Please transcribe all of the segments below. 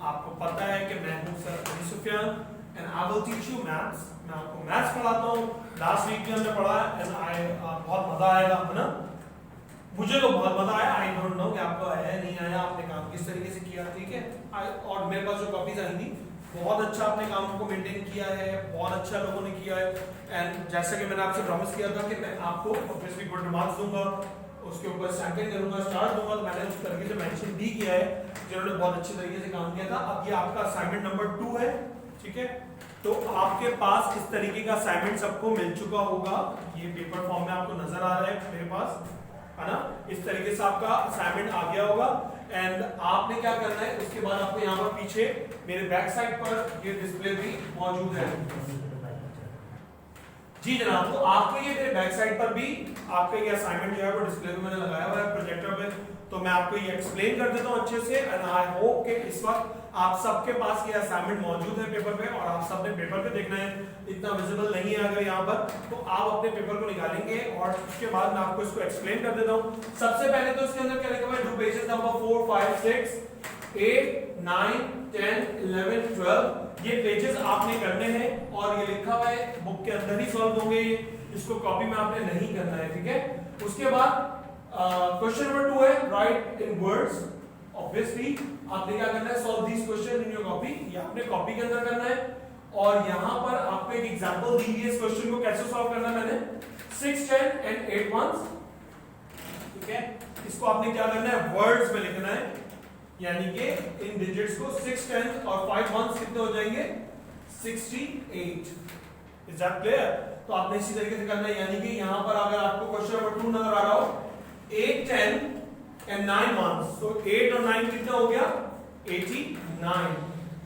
आपको पता है कि मैं हूं sir Ali Sufiyan and I will teach you maths. मैं आपको मैथ्स पढ़ाता हूं। लास्ट वीक भी हमने पढ़ा एंड बहुत मजा आएगा, है ना? मुझे तो बहुत मजा आया। आई डोंट नो कि आपको आया है नहीं आया, आपने काम किस तरीके से किया, ठीक है? और मेरे पास जो कॉपीज आई थी बहुत अच्छा आपने काम को मेंटेन किया है, बहुत अच्छा लोगों ने किया है। एंड जैसा कि मैंने आपसे प्रॉमिस किया था कि मैं आपको ऑब्वियसली गुड रिमार्क्स दूंगा, उसके ऊपर सैंक्शन करूंगा, स्टार्स दूंगा, तो मैंने उस तरीके से मेंशन भी किया है जिन्होंने बहुत अच्छे तरीके से काम किया था। अब ये आपका असाइनमेंट नंबर 2 है, ठीक है? तो आपके पास इस तरीके का असाइनमेंट सबको मिल चुका होगा। ये पेपर फॉर्म में आपको नजर आ रहा है मेरे पास, है ना? इस तरीके से आपका असाइनमेंट आ गया होगा। एंड आपने क्या करना है, उसके बाद आपको यहाँ पर पीछे मेरे बैक साइड पर ये डिस्प्ले भी मौजूद है। जी जनाब, तो आपको ये मेरे बैक साइड पर भी आपका ये असाइनमेंट जो है वो डिस्प्ले में मैंने लगाया हुआ है प्रोजेक्टर पे, तो मैं आपको ये एक्सप्लेन कर देता हूँ अच्छे से। एंड आई होप कि इस वक्त आप सबके पास ये असाइनमेंट मौजूद है पेपर पे, और आप सबने पेपर पे देखना है। इतना विजिबल नहीं है अगर यहाँ पर, तो आप अपने पेपर को निकालेंगे और उसके बाद मैं आपको इसको एक्सप्लेन कर देता हूँ। सबसे पहले तो इसके अंदर क्या लिखा हुआ है, डू पेजेस नंबर 4, 5, 6, 8, 9, 10, 11, 12 ये पेजेस आपने करने हैं, और ये लिखा हुआ है बुक के अंदर ही सॉल्व होंगे। इसको कॉपी में आपने नहीं करना है, ठीक है? उसके बाद क्वेश्चन नंबर 2 है राइट इन वर्ड्स। ऑब्वियसली आपने क्या करना है, solve this question in your copy. ये आपने कॉपी के अंदर करना है, और यहाँ पर आपको एक एग्जांपल दी है इस क्वेश्चन को कैसे सॉल्व करना है। मैंने 6, 10 एंड 8 ones, ठीक है? इसको आपने क्या करना है, वर्ड्स में लिखना है, यानी कि इन डिजिट्स को 6, 10 और 5 ones कितने हो जाएंगे, 68। Is that clear? तो आपने इसी तरीके से करना है, यानी कि यहाँ पर अगर आपको क्वेश्चन नंबर 2 नजर आ रहा हो, 8, 10 एंड 9 ones, तो 8 और 9 कितना हो गया, 89।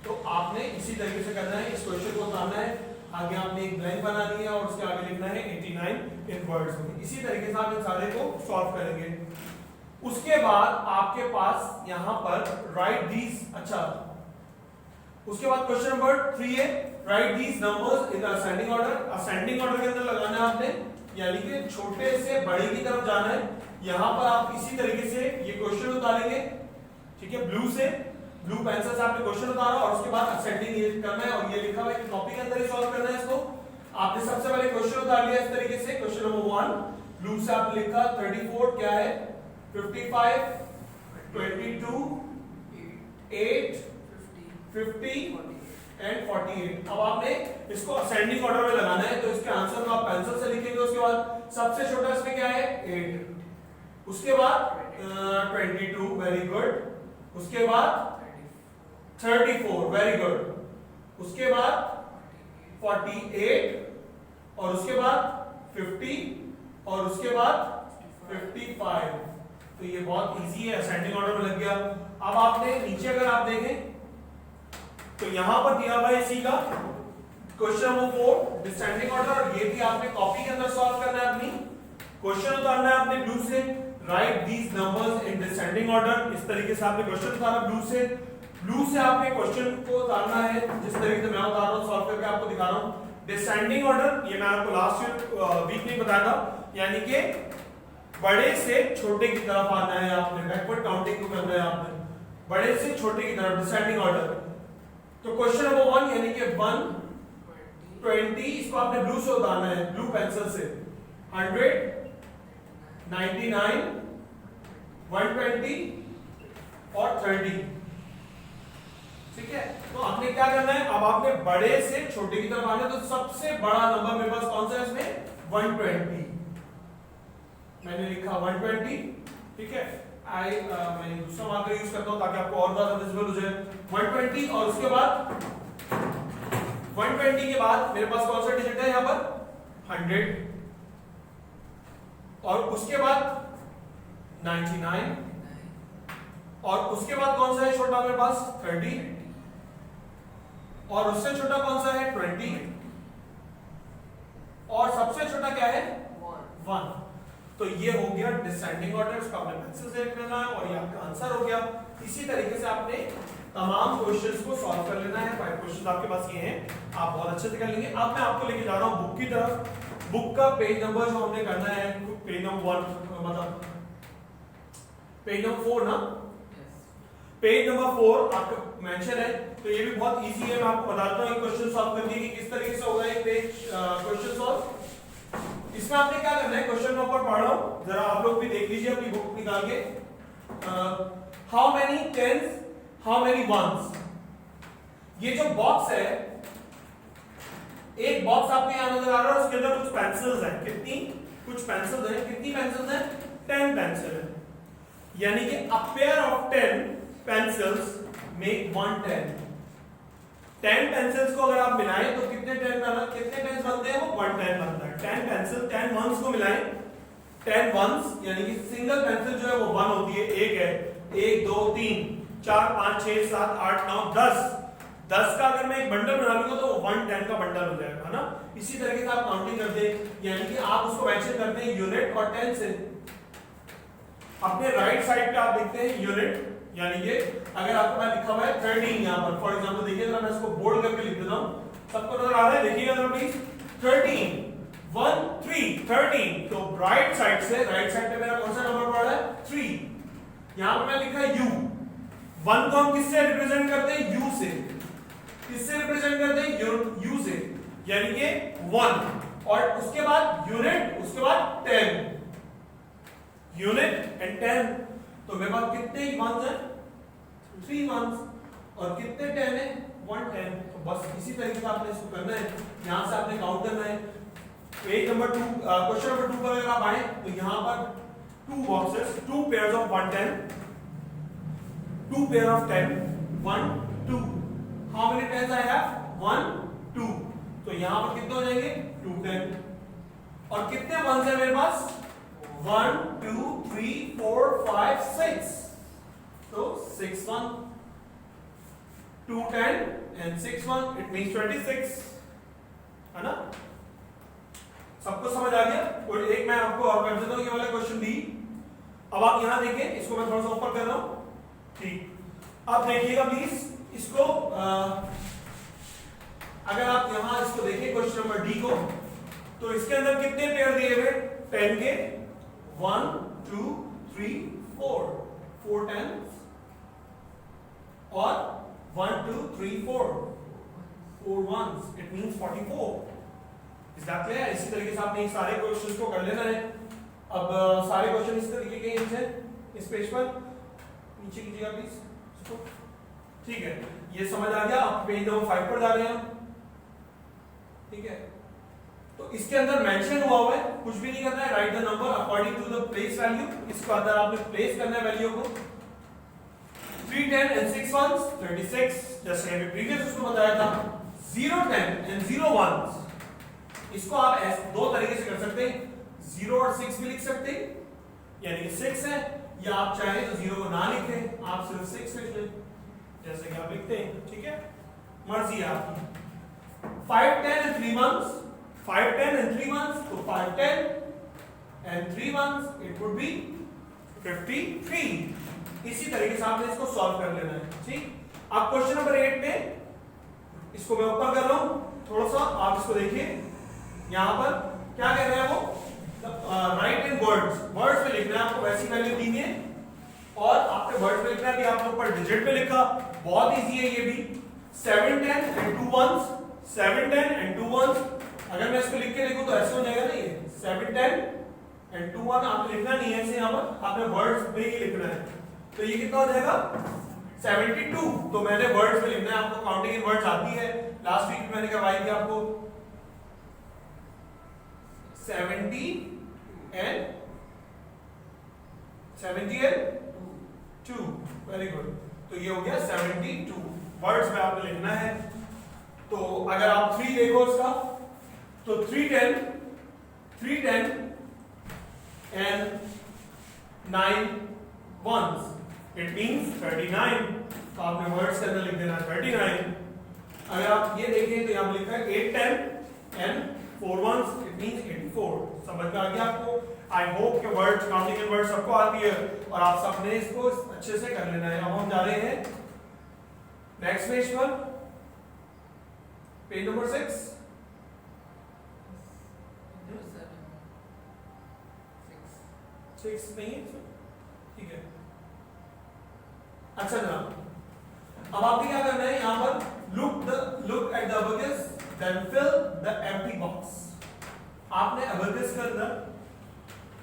तो आपने इसी तरीके से करना है, इस क्वेश्चन को उतारना है, आगे आपने एक ब्लैंक बनानी है और उसके आगे लिखना है 89 इन वर्ड्स में। इसी तरीके से आप इन सारे को सॉल्व करेंगे। उसके बाद आपके पास यहाँ पर राइट दीज, अच्छा उसके बाद क्वेश्चन नंबर 3 है right these numbers in ascending order. Ascending order के अंदर लगाना है आपने, यानी कि छोटे से बड़े की तरफ जाना है। यहाँ पर आप इसी तरीके से ये क्वेश्चन उतारेंगे, ठीक है? ब्लू पेंसिल से आपने क्वेश्चन उतारा और उसके बाद असेंडिंग ये करना है, और ये लिखा हुआ है कि कॉपी के अंदर ही सॉल्व करना है इसको। आपने सबसे पहले क्वेश्चन उतार लिया इस तरीके से, क्वेश्चन नंबर 1 ब्लू से आपने लिखा 34 क्या है, 55, 22, 8, 50 एंड 48। अब आपने इसको असेंडिंग ऑर्डर में लगाना है, तो इसके आंसर को आप पेंसिल से लिखेंगे। उसके बाद सबसे छोटा इसमें क्या है, 8, उसके बाद 22, वेरी गुड, उसके बाद 34, वेरी गुड, उसके बाद 48, और उसके बाद 50, और उसके बाद 55। तो ये बहुत इजी है, असेंडिंग ऑर्डर में लग गया। अब आपने नीचे अगर आप देखें तो यहां पर दिया हुआ है इसी का क्वेश्चन नंबर 4 डिसेंडिंग ऑर्डर, और ये भी आपने कॉपी के अंदर सॉल्व करना है। अपनी क्वेश्चन उतारना है आपने ब्लू से, right these numbers in descending order. इस तरीके से आपने क्वेश्चन उतारा ब्लू से। ब्लू से आपने क्वेश्चन को उतारना है जिस तरीके से मैं उतार रहा हूं, सॉल्व करके आपको दिखा रहा हूं। डिसेंडिंग ऑर्डर ये मैं आपको लास्ट वीक में बताया था, यानी कि बड़े से छोटे की तरफ आना है आपने, बैकवर्ड काउंटिंग को करना है आपने, बड़े से छोटे की तरफ, डिसेंडिंग ऑर्डर। तो क्वेश्चन नंबर 1 यानी कि 1, 20, इसको आपने ब्लू से उतारना है, ब्लू पेंसिल से, 100, 99, 120 और 30, ठीक है? तो आपने क्या करना है, अब आपने बड़े से छोटे की तरफ आना है। तो सबसे बड़ा नंबर मेरे पास कौन सा है इसमें, 120, मैंने लिखा 120, ठीक है? मैं दूसरा मार्कर यूज करता हूं ताकि आपको और ज्यादा विजिबल हो जाए। 120, और उसके बाद 120 के बाद मेरे पास कौन सा डिजिट है यहाँ पर, 100, और उसके बाद 99, और उसके बाद कौन सा है छोटा मेरे पास, 30, और उससे छोटा कौन सा है, 20, और सबसे छोटा क्या है, 1। तो ये हो गया डिसेंडिंग ऑर्डर, इसको आपने पेंसिल से लिख लेना है, और ये आपका आंसर हो गया। इसी तरीके से आपने तमाम क्वेश्चंस को सॉल्व कर लेना है। 5 क्वेश्चंस आपके पास ये हैं, आप बहुत अच्छे से कर लेंगे। अब मैं आपको लेके जा रहा हूं बुक की तरफ। बुक का पेज नंबर जो हमने करना है, पेज नंबर 1 मतलब पेज नंबर 4 ना, पेज नंबर 4 आपका मेंशन है, तो ये भी बहुत इजी है। मैं आपको बताता हूँ क्वेश्चन सॉल्व करने की किस तरीके से होगा ये पेज क्वेश्चन सॉल्व। इसमें आपने क्या करना है, क्वेश्चन मैं ऊपर पढ़ रहा हूँ, जरा आप लोग भी देख लीजिए अपनी बुक निकाल के। How many tens, how many ones. ये जो बॉक्स है, एक बॉक्स आपको यहां नजर आ रहा है, उसके अंदर कुछ पेंसिल्स हैं। कितनी? कुछ पेंसिल्स हैं। कितनी पेंसिल्स हैं? 10 पेंसिल है। यानी कि a pair of 10 pencils make 1 10। 10 pencils को अगर आप मिलाएं तो कितने 10 कितने टेंस बनते हैं? वो 1 10 बनता है। 10 पेंसिल 10 वंस को मिलाएं, 10 वंस यानी कि सिंगल पेंसिल जो है वो 1 होती है, एक है। 1 2 3 4 5 6 7 8 9 10। 10 का अगर मैं एक बंडल बना लूंगा तो वो 1 10 का बंडल हो जाएगा, है ना। इसी तरीके से आप काउंटिंग करते हैं, यानी कि आप उसको मेंशन करते हैं यूनिट और 10 से। अपने राइट साइड पे आप देखते हैं यूनिट, यानी कि अगर आपके पास लिखा हुआ है 13 यहां पर, फॉर एग्जांपल देखिए, जरा मैं इसको बोल्ड करके लिख देता हूं, सबको नजर आ रहा है? देखिएगा जरा प्लीज। 13 1 3 13, तो राइट साइड से, राइट साइड पे मेरा कौन सा नंबर पड़ रहा है? 3। यहां पर मैं लिखा है U। 1 को हम किससे रिप्रेजेंट करते हैं? U से। किससे रिप्रेजेंट करते हैं? U से, यानी कि 1। और उसके बाद यूनिट, उसके बाद 10। यूनिट एंड 10, तो मेरे पास कितने वंस हैं? 3 वंस। और कितने 10 है? 1 10। तो बस इसी तरीके से आपने इसको करना है, यहां से आपने काउंट करना है। पेज नंबर 2, क्वेश्चन नंबर 2 पर अगर आप आए तो यहां पर 2 boxes, 2 pairs of 1 10, 2 pair of 10, 1 2। How many tens I have? 1 2। तो यहां पर कितने हो जाएंगे? 2 10। और कितने वंस है मेरे पास? 1 2 3 4 5 6। तो 6 1, 2 10 and 6 1, it means 26, है ना। सबको समझ आ गया? और एक मैं आपको और कर देता हूं, ये वाला क्वेश्चन भी। अब आप यहां देखें, इसको मैं थोड़ा सा ऊपर कर रहा हूं, ठीक। अब देखिएगा प्लीज इसको, अगर आप यहां इसको देखें क्वेश्चन नंबर डी को, तो इसके अंदर कितने पेयर दिए हुए? 10 के 1 2 3 4, 4 टेंस, और 1 2 3 4, 4 ones, it means 44। Is that clear? इसी तरीके से आपने सारे क्वेश्चंस को कर लेना है। अब सारे क्वेश्चन इस तरीके के हैं, इस पेज पर नीचे कीजिएगा प्लीज इसको, ठीक है। ये समझ आ गया? आप पेज नंबर 5 पर जा रहे हैं, ठीक है। तो इसके अंदर मेंशन हुआ है, कुछ भी नहीं करना है, write the number according to the place value. इसके अंदर आपने प्लेस करना है वैल्यू को। 3 10 and 6 ones 36, जैसे अभी प्रीवियस उसको बताया था। 0 10 and 0 ones, इसको आप दो तरीके से कर सकते हैं, 0 और 6 भी लिख सकते हैं, यानी कि 6 है, या आप चाहें तो 0 को ना लिखें, आप सिर्फ 6 लिख लें, जैसे कि आप लिखते हैं, ठीक है, मर्जी है आपकी। 5 10 and 3 ones, 5 10 and 3 ones, तो 5 10 and 3 ones, it would be 53। इसी तरीके से आपने इसको सॉल्व कर लेना है, ठीक। अब क्वेश्चन नंबर 8 में, इसको मैं ऊपर कर रहा हूं थोड़ा सा, आप इसको देखिए। यहां पर क्या कह रहे हैं वो? राइट इन वर्ड्स, वर्ड्स में लिखना है आपको, वैसी वैल्यू दी है और आपने वर्ड्स में लिखना है, भी आपने ऊपर डिजिट पे लिखा। बहुत इजी है ये भी। 7 10 and 2 ones, 7 10 and 2 ones, अगर मैं इसको लिख के लिखूं तो ऐसे हो जाएगा ना, ये 7 10 and 2 1 आपने लिखना नहीं है ऐसे, यहां पर आपने वर्ड्स में ही लिखना है। तो ये कितना हो जाएगा? 72। तो मैंने वर्ड्स में लिखना है, आपको काउंटिंग इन वर्ड्स आती है, लास्ट वीक मैंने करवाई थी आपको। 70 and 2, वेरी गुड। तो ये हो गया 72, वर्ड्स में आपने लिखना है। तो अगर आप 3 देखो इसका, तो 3 10 and 9 ones, it means 39। तो आपने वर्ड्स के अंदर लिख देना 39। अगर आप ये देखें तो यहां लिखा है 8 10 and 4 ones, it means 84। समझ में आ गया आपको? आई होप के वर्ड्स, काउंटिंग इन वर्ड्स सबको आती है और आप सबने इसको अच्छे से कर लेना है। अब हम जा रहे हैं नेक्स्ट पेज पर, पेज नंबर 6। नहीं है, ठीक है। अच्छा जनाब, अब आपने क्या करना है यहाँ पर look at the abacus then fill the empty box. आपने अबेकस के अंदर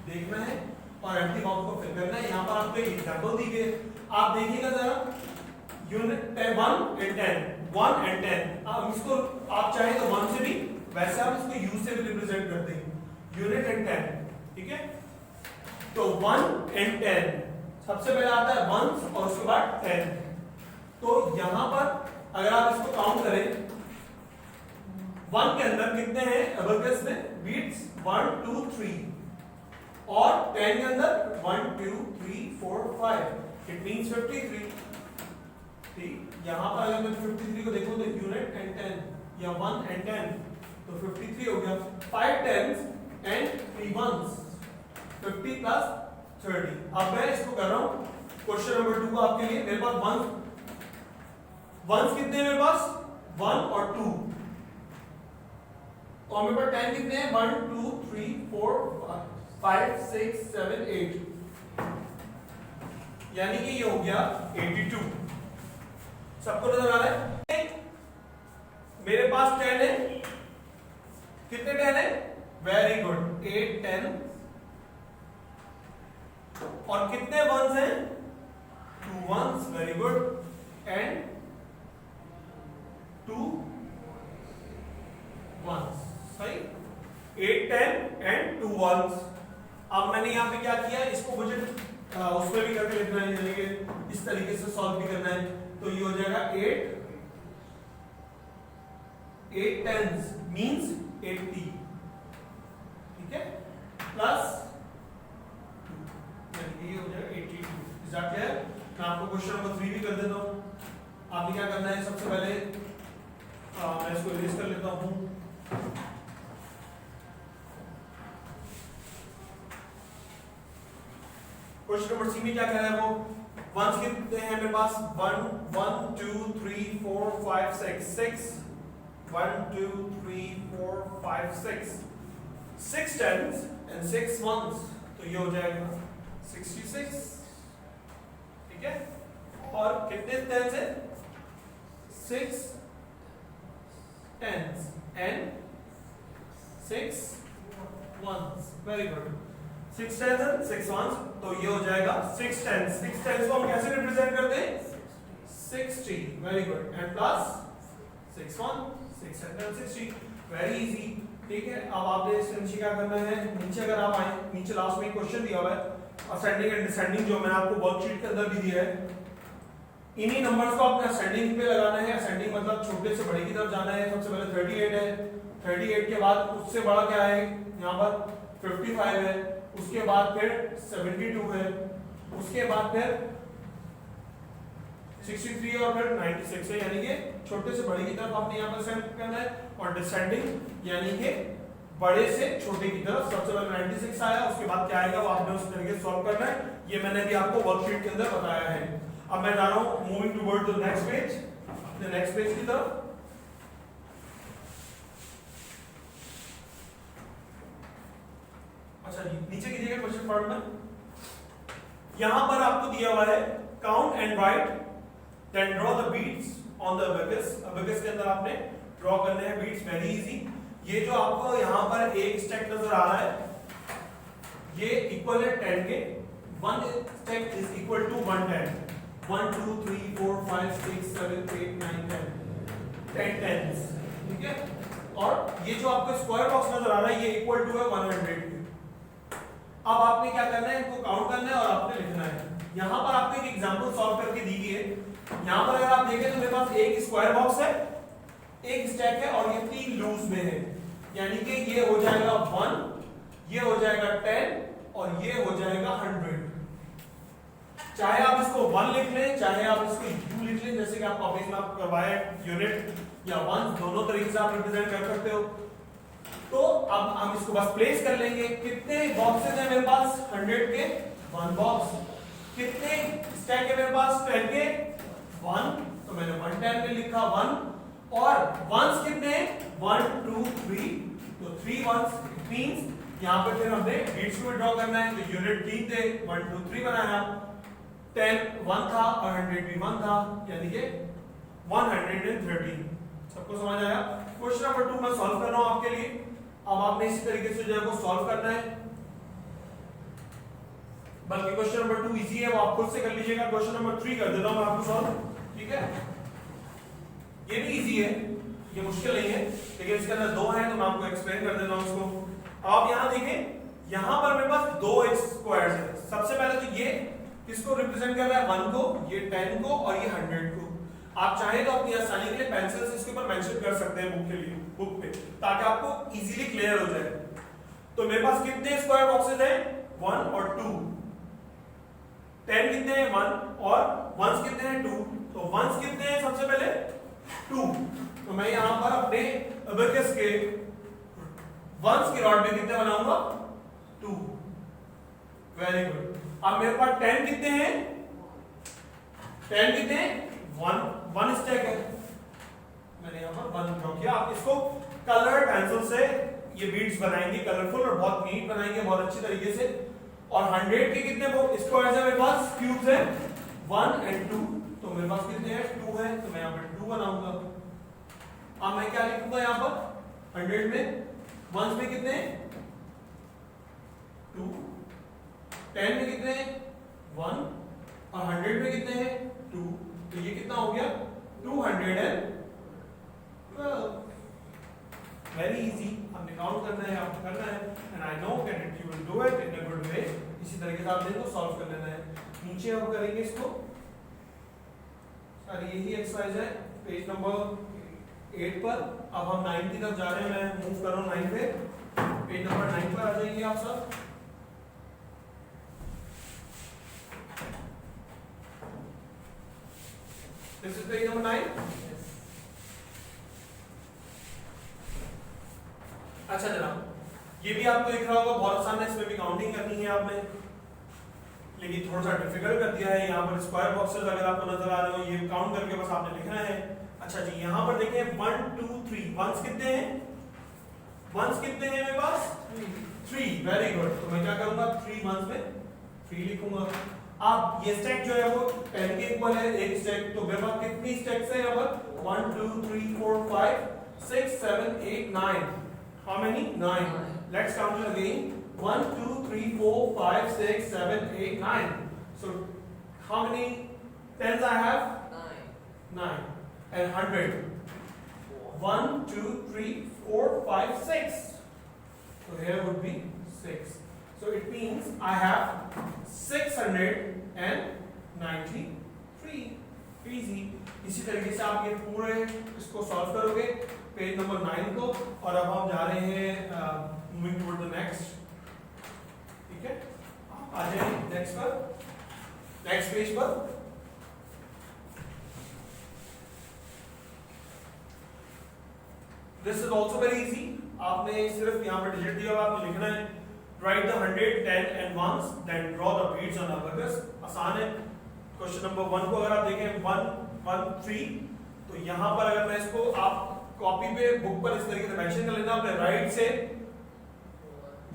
देखना है और एम्प्टी बॉक्स को फिल करना है। यहाँ पर आपको एक एग्जांपल दी गई, आप देखिएगा जरा, यूनिट 1 and 10, 1 and 10। आप इसको आप चाहे तो 1 से भी, वैसे आप इसको यू से भी रिप्रेजेंट करते हैं, यूनिट एंड 10, ठीक है। तो 1 and 10 सबसे पहले आता है 1 और उसके बाद 10। तो यहां पर अगर आप इसको काउंट करें, 1 के अंदर कितने हैं अबेकस में बीट्स, 1 2 3, और 10 के अंदर 1 2 3 4 5, इट मींस 53। ठीक, यहां पर अगर मैं 53 को देखूं तो यूनिट एंड 10 या 1 and 10, तो 53 हो गया। 5 10s and 3 1s, 50 प्लस 30। अब मैं इसको कर रहा हूं क्वेश्चन नंबर 2 को आपके लिए। मेरे पास 1s कितने हैं मेरे पास, 1 और 2, और मेरे पास 10 कितने हैं, 1 2 3 4 5 6 7 8, यानी कि ये हो गया 82। सबको नजर आ रहा है? मेरे पास 10 है, कितने 10 है, वेरी गुड, 8 10, और कितने 1s हैं, 2 1s, very good, and 2 1s, सही, 8 10 एंड 2 1s। अब मैंने यहां पे क्या किया, इसको मुझे उसमें भी करके लिखना है, यानी कि इस तरीके से सॉल्व भी करना है। तो ये हो जाएगा 8 10s मींस 80, ठीक है, प्लस ये हो जाएगा 82। Is that clear? मैं आपको क्वेश्चन नंबर 3 भी कर देता हूं। आपने क्या करना है, सबसे पहले मैं इसको इरेज कर लेता हूं। क्वेश्चन नंबर सी में क्या कह रहा है, वो 1s कितने हैं मेरे पास, 1 1 2 3 4 5 6 6, 1 2 3 4 5 6, 6 10s and 6 1s, तो ये हो जाएगा 66, ठीक है। और कितने 10s है, 6 10s and 6 1s, very good, 6 10s and 6 1s, तो ये हो जाएगा 6 10s। 6 10s को हम कैसे रिप्रेजेंट करते हैं, 60, very good, and plus 6 1, 6 10 60, very easy, ठीक है। अब आपने इसके नीचे क्या करना है, नीचे अगर आप आए, नीचे लास्ट में एक क्वेश्चन दिया हुआ है असेंडिंग एंड डिसेंडिंग, जो मैंने आपको वर्कशीट के अंदर भी दिया है। इन्हीं नंबर्स को आपने असेंडिंग पे लगाना है। असेंडिंग मतलब छोटे से बड़े की तरफ जाना है। सबसे पहले 38 है, 38 के बाद उससे बड़ा क्या है, यहाँ पर 55 है, उसके बाद फिर 72 है, उसके बाद फिर 63 और फिर 96 है, यानी कि छोटे से बड़े की तरफ आपने यहाँ पर सेंड करना है। और डिसेंडिंग यानी कि बड़े से छोटे की तरफ, सबसे पहले 96 आया, उसके बाद क्या आएगा वो आपने उस तरीके से सॉल्व करना है। ये मैंने भी आपको वर्कशीट के अंदर बताया है। अब मैं जा रहा हूं moving toward the next page, the next page की तरफ। अच्छा जी, नीचे कीजिएगा क्वेश्चन पार्ट में। यहां पर आपको दिया हुआ है count and write then draw the beads on the abacus. Abacus के अंदर आपने ड्रॉ करने हैं बीट्स, वेरी इजी। ये जो आपको यहां पर एक स्टेक नजर आ रहा है, ये इक्वल है 10 के, one stack is equal to 110, 1 2 3 4 5 6 7 8 9 10 10s, ठीक है। और ये जो आपको स्क्वायर बॉक्स नजर आ रहा है, ये इक्वल टू है 100 के। अब आपने क्या करना है, इनको काउंट करना है और आपने लिखना है। यहां पर आपको एक एग्जांपल सॉल्व करके दी गई है। यहां पर अगर आप देखें तो मेरे पास एक स्क्वायर बॉक्स है, एक स्टैक है, और ये 3 लूज में है, यानी कि ये हो जाएगा 1, ये हो जाएगा 10 और ये हो जाएगा 100। चाहे आप इसको 1 लिख लें, चाहे आप इसको u लिख लें, जैसे कि आप कॉपीज में आप करवाए यूनिट या 1, दोनों तरीके से आप रिप्रेजेंट कर सकते हो। तो अब हम इसको बस प्लेस कर लेंगे। कितने बॉक्सेस हैं मेरे पास, 100 के 1 बॉक्स। कितने स्टैक है मेरे पास, 10 के 1, तो मैंने 110 में लिखा 1। और 1s कितने हैं, 1 2 3, तो 3 1s, इट मींस यहां पर फिर हमने बीट्स को ड्रॉ करना है। तो यूनिट 3 थे, 1 2 3 बनाया, 10 1 था और 100 भी 1 था, यानी कि 113। सबको समझ आया? क्वेश्चन नंबर 2 मैं सॉल्व कर रहा हूं आपके लिए। अब आपने इसी तरीके से जो है वो सॉल्व करना है, बल्कि क्वेश्चन नंबर 2 इजी है, वो आप खुद से कर लीजिएगा। क्वेश्चन नंबर 3 कर देता हूं मैं आपको सॉल्व, ठीक है? ये भी इजी है, ये मुश्किल नहीं है, लेकिन इसके अंदर 2 हैं तो मैं आपको एक्सप्लेन कर देता हूं इसको। आप यहां देखें, यहां पर मेरे पास 2 एक्स स्क्वायर्स है। सबसे पहले तो ये किसको रिप्रेजेंट कर रहा है? 1 को, ये 10 को और ये 100 को। आप चाहें तो अपनी आसानी के लिए पेंसिल से इसके ऊपर मेंशन कर सकते हैं बुक के लिए, बुक पे, ताकि आपको इजीली क्लियर हो जाए। तो मेरे पास कितने स्क्वायर बॉक्सेस हैं? 1 और 2। 10 कितने हैं? 1 और 1s कितने हैं? 2। तो 1s कितने हैं? सबसे पहले 2। तो मैं यहां पर अपने अबेकस के 1s की रॉड में कितने बनाऊंगा? 2। Very good. अब मेरे पास 10 कितने हैं? 10 कितने हैं? 1 स्टैक है, मैंने यहां पर 1 ड्रॉ किया। आप इसको कलर पेंसिल से ये बीड्स बनाएंगे, कलरफुल और बहुत नीट बनाएंगे, बहुत अच्छी तरीके से। और 100 के कितने स्क्वायर्स है मेरे पास? क्यूब्स है 1 और 2। तो मेरे पास कितने हैं? 2 है, तो मैं यहां पर 2 बनाऊंगा। अब मैं क्या लिखूंगा यहां पर? 100 में 1s में कितने हैं? 2। 10 में कितने हैं? 1 और 100 में कितने हैं? 2। तो ये कितना हो गया? 212। वेरी इजी, हमने काउंट करना है, आपको करना है, and I know that you will do it in a good way. इसी तरीके से आपने इसको सॉल्व कर लेना है। नीचे हम करेंगे इसको, सारी यही एक्सरसाइज है पेज नंबर 8 पर। अब हम 9 की तरफ जा रहे हैं, मैं मूव कर रहा हूं 9 पे। पेज नंबर 9 पर आ जाएंगे आप सब। This is page number 9। अच्छा जनाब, ये भी आपको दिख रहा होगा, बहुत आसान है, इसमें भी काउंटिंग करनी है आपने, लेकिन थोड़ा सा डिफिकल्ट कर दिया है। यहाँ पर स्क्वायर बॉक्सेस अगर आपको नजर आ रहे हो, ये काउंट करके बस आपने लिखना है। अच्छा जी, यहाँ पर देखें 1 2 3 1s कितने हैं? 1s कितने हैं मेरे पास? 3। Very good. तो मैं क्या करूंगा? 3 1s में 3 लिखूंगा। अब ये स्टैक जो है वो 10 के इक्वल है, एक स्टैक। तो मेरे पास कितनी स्टैक्स है यहाँ पर? 1 2 3 4 5 6 7 8 9। How many? 9. Let's count it again. 1 2 3 4 5 6 7 8 9. So how many tens I have? 9. And 100? 1 2 3 4 5 6. So here would be 6. So it means I have 693. Easy. इसी तरीके से आप ये पूरे इसको सॉल्व करोगे पेज नंबर 9 को। और अब हम जा रहे हैं मूविंग टुवर्ड द नेक्स्ट, ठीक है? आ जाए नेक्स्ट पर, नेक्स्ट पेज पर। This is also very easy. आपने सिर्फ यहाँ पर डिजिट दिया हुआ, आपको लिखना है write the 100 10 and 1s then draw the beads on abacus। आसान है। क्वेश्चन नंबर 1 को अगर आप देखें 1 1 3, तो यहाँ पर अगर मैं इसको, आप कॉपी पे बुक पर इस तरीके से मेंशन कर लेना अपने राइट से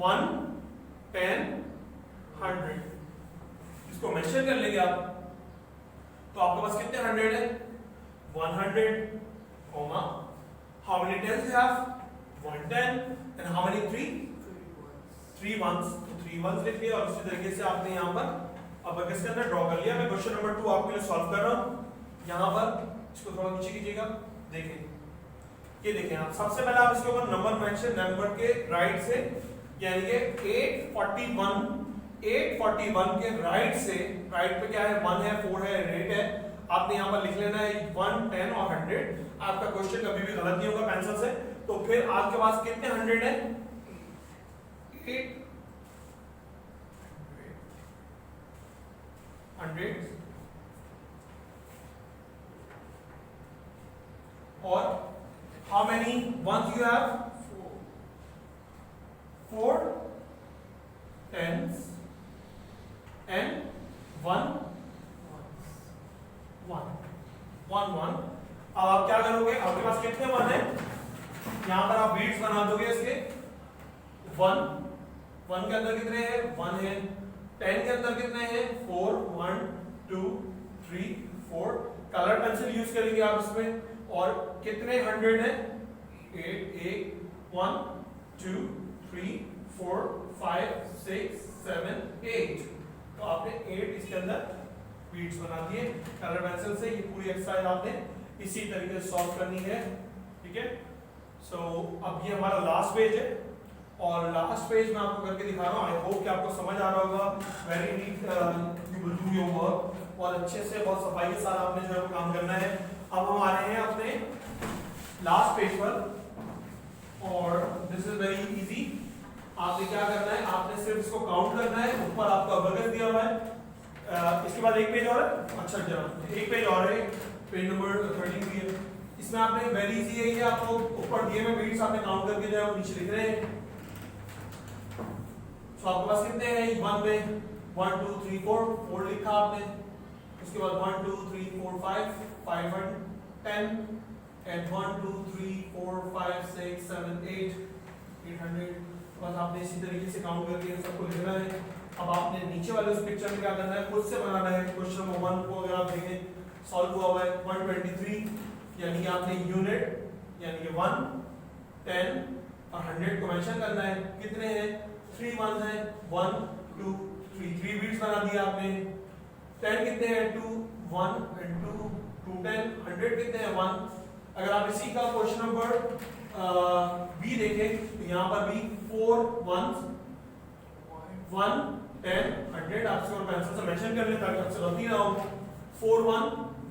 1 10 100, इसको मेंशन कर लेंगे आप, तो आपके पास कितने 100 है? 100, comma how many tens you have? 110 and how many 3 1s। तो 3 1s लिख लिया और उसी तरीके से आपने यहाँ पर अबेकस के अंदर ड्रॉ कर लिया। मैं क्वेश्चन नंबर 2 आपके लिए सॉल्व कर रहा हूँ। यहाँ पर इसको थोड़ा नीचे कीजिएगा, देखें, ये देखें आप। सबसे पहले आप इसके ऊपर नंबर मेंशन, नंबर के राइट से, यानी कि 841 के राइट से, राइट पे क्या है? 1 है 4 है 8 है। आपने यहाँ पर लिख लेना है 1 10 और 100। आपका क्वेश्चन कभी भी गलत नहीं होगा पेंसिल से। तो फिर आपके पास कितने 100 है? 8 100 और how many ones you have? 4 tens and 1 1। अब आप क्या करोगे? आपके पास कितने 1 है? यहां पर आप बीट्स बना दोगे इसके। 1 के अंदर कितने हैं? 1 है। 10 के अंदर कितने हैं? 4 1 2 3 4 कलर पेंसिल यूज करेंगे आप इसमें। और कितने 100 है? 8 1 2 3 4 5 6 7 8। तो आपने 8 इसके अंदर बीट्स बना दिए कलर पेंसिल से। ये पूरी एक्सरसाइज आपने इसी तरीके से सॉल्व करनी है, ठीक है। सो अब ये हमारा लास्ट पेज है और लास्ट पेज में आपको करके दिखा रहा हूँ। आई होप कि आपको समझ आ रहा होगा। Very neat, you will do your work. और अच्छे से बहुत सफाई के साथ आपने जो है काम करना है। अब हम आ रहे हैं अपने लास्ट पेज पर और दिस इज वेरी इजी। आपने क्या करना है, आपने सिर्फ इसको काउंट करना है। ऊपर आपका बगल दिया हुआ है। इसके बाद एक पेज और है। अच्छा जरा एक पेज और है, पेज नंबर 33 है। इसमें आपने वेरी इजी है, ये आपको ऊपर दिए में बीट्स आपने काउंट करके जो है वो नीचे लिख रहे हैं। तो आपके पास कितने हैं? 1 में 1 2 3 4 लिखा आपने। उसके बाद 1 2 3 4 5 1 10 एंड 1 2 3 4 5 6 7 8 800। बस आपने इसी तरीके से काउंट करके सबको लिखना है। अब आपने नीचे वाले उस पिक्चर में क्या करना है, खुद से बनाना है। क्वेश्चन नंबर 1 को अगर आप देखें सॉल्व हुआ हुआ है 123, यानी आपने यूनिट यानी कि 1 10 और 100 को मेंशन करना है। कितने हैं? 3 1s हैं। 1 2 3 बीट्स बना दिया आपने। 10 कितने हैं? 2 1 and 2 2 10। 100 कितने हैं? 1। अगर आप इसी का क्वेश्चन नंबर बी देखें तो यहाँ पर भी 4 1s 1 10 100। आप इसको पेंसिल से मेंशन कर लें ताकि आपसे गलती ना हो। 4 1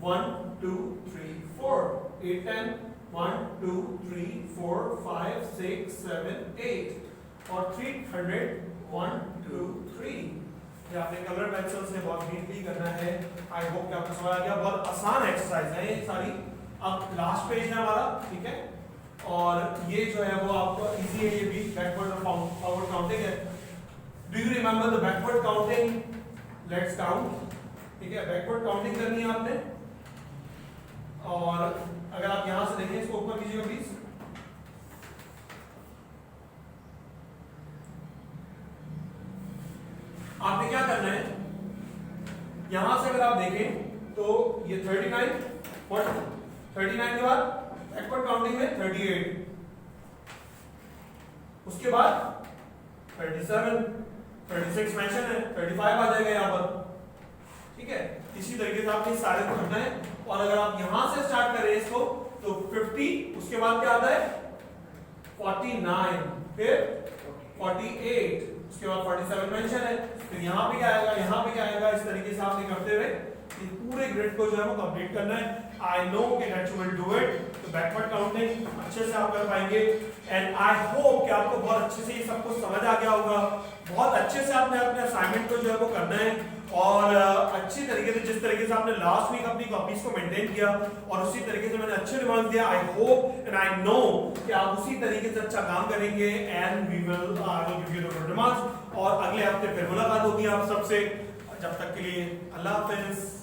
1 2 3 4 8 10 1 2 3 4 5 6 7 8 और 300 1 2 3। ये आपने कलर पेंसिल से बहुत नीटली करना है। आई होप कि आपको समझ आ गया। बहुत आसान एक्सरसाइज है ये सारी। अब लास्ट पेज है हमारा, ठीक है। और ये जो है वो आपको इजी है। ये भी बैकवर्ड और फॉरवर्ड काउंटिंग है। Do you remember the backward counting? Let's count, ठीक है। बैकवर्ड काउंटिंग करनी है आपने। और अगर आप यहां से देखें, इसको ऊपर कीजिएगा प्लीज। आपने क्या करना है, यहां से अगर आप देखें तो ये 39 और 39 के बाद बैकवर्ड काउंटिंग में 38, उसके बाद 37 36 मेंशन है, 35 आ जाएगा यहां पर, ठीक है। इसी तरीके से आपने सारे को करना है। और अगर आप यहां से स्टार्ट करें इसको तो 50, उसके बाद क्या आता है 49, फिर 48, उसके बाद 47 मेंशन है, फिर यहां पे क्या आएगा, यहां पे क्या आएगा। इस तरीके से आपने करते हुए पूरे ग्रिड को जो है वो कंप्लीट करना है। आई नो कि that you will do it. तो बैकवर्ड काउंटिंग अच्छे से आप कर पाएंगे। एंड आई होप कि आपको बहुत अच्छे से ये सब कुछ समझ आ गया होगा। बहुत अच्छे से आपने अपने असाइनमेंट को जो है वो करना है और अच्छी तरीके से, जिस तरीके से आपने लास्ट वीक अपनी कॉपीज को मेंटेन किया और उसी तरीके से मैंने अच्छे रिमार्क्स दिया। I hope and I know कि आप उसी तरीके से अच्छा काम करेंगे and we will give you the good remarks. और अगले हफ्ते फिर मुलाकात होगी आप सबसे। जब तक के लिए अल्लाह हाफिज।